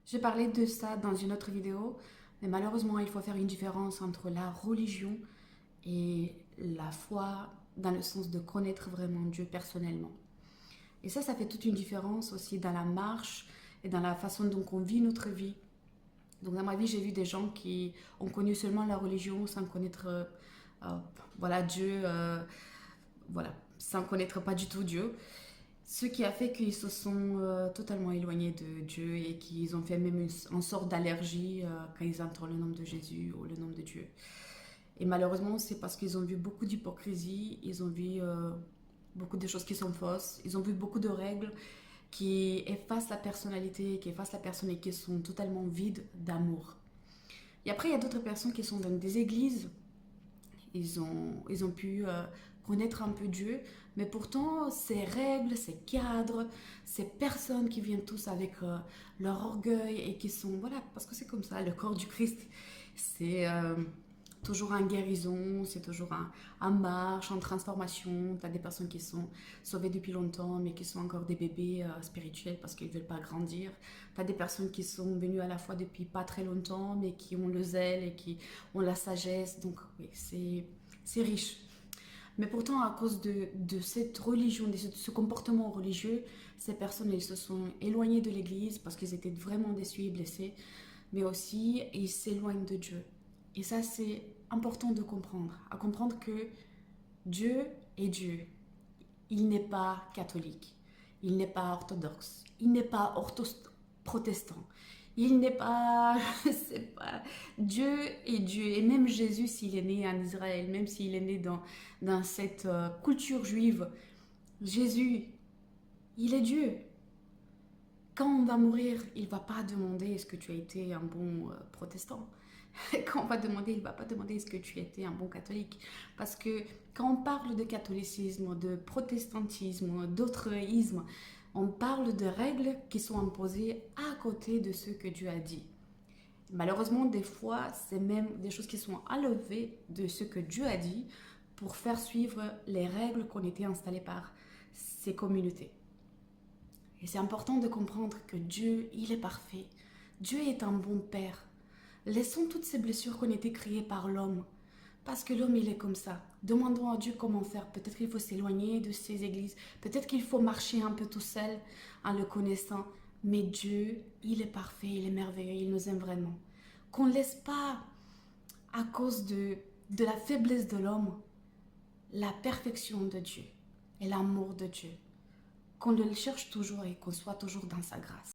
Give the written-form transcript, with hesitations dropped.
J'ai parlé de ça dans une autre vidéo, mais malheureusement, il faut faire une différence entre la religion et la foi dans le sens de connaître vraiment Dieu personnellement. Et ça fait toute une différence aussi dans la marche et dans la façon dont on vit notre vie. Donc dans ma vie, j'ai vu des gens qui ont connu seulement la religion sans connaître euh, voilà, Dieu, voilà, sans connaître pas du tout Dieu. Ce qui a fait qu'ils se sont totalement éloignés de Dieu et qu'ils ont fait même une sorte d'allergie quand ils entendent le nom de Jésus ou le nom de Dieu. Et malheureusement, c'est parce qu'ils ont vu beaucoup d'hypocrisie, ils ont vu beaucoup de choses qui sont fausses, ils ont vu beaucoup de règles qui effacent la personnalité, qui effacent la personne et qui sont totalement vides d'amour. Et après, il y a d'autres personnes qui sont dans des églises, ils ont pu connaître un peu Dieu, mais pourtant, ces règles, ces cadres, ces personnes qui viennent tous avec leur orgueil et qui sont, voilà, parce que c'est comme ça, le corps du Christ, c'est toujours en guérison, c'est toujours en marche, en transformation. Tu as des personnes qui sont sauvées depuis longtemps, mais qui sont encore des bébés spirituels parce qu'ils ne veulent pas grandir. Tu as des personnes qui sont venues à la foi depuis pas très longtemps, mais qui ont le zèle et qui ont la sagesse. Donc, oui, c'est riche. Mais pourtant, à cause de cette religion, de ce comportement religieux, ces personnes, elles se sont éloignées de l'Église parce qu'ils étaient vraiment déçus et blessés, mais aussi ils s'éloignent de Dieu. Et ça, c'est important de comprendre, à comprendre que Dieu est Dieu. Il n'est pas catholique, il n'est pas orthodoxe, il n'est pas protestant, il n'est pas, je sais pas, Dieu est Dieu. Et même Jésus, s'il est né en Israël, même s'il est né dans cette culture juive, Jésus, il est Dieu. Quand on va mourir, il ne va pas demander est-ce que tu as été un bon protestant. Quand on va demander, il ne va pas demander est-ce que tu as été un bon catholique. Parce que quand on parle de catholicisme, de protestantisme, d'autres ismes, on parle de règles qui sont imposées à côté de ce que Dieu a dit. Malheureusement, des fois, c'est même des choses qui sont enlevées de ce que Dieu a dit pour faire suivre les règles qu'on était installées par ces communautés. Et c'est important de comprendre que Dieu, il est parfait. Dieu est un bon Père. Laissons toutes ces blessures qu'on a été créées par l'homme. Parce que l'homme, il est comme ça. Demandons à Dieu comment faire. Peut-être qu'il faut s'éloigner de ces églises. Peut-être qu'il faut marcher un peu tout seul en le connaissant. Mais Dieu, il est parfait, il est merveilleux, il nous aime vraiment. Qu'on ne laisse pas, à cause de la faiblesse de l'homme, la perfection de Dieu et l'amour de Dieu. Qu'on le cherche toujours et qu'on soit toujours dans sa grâce.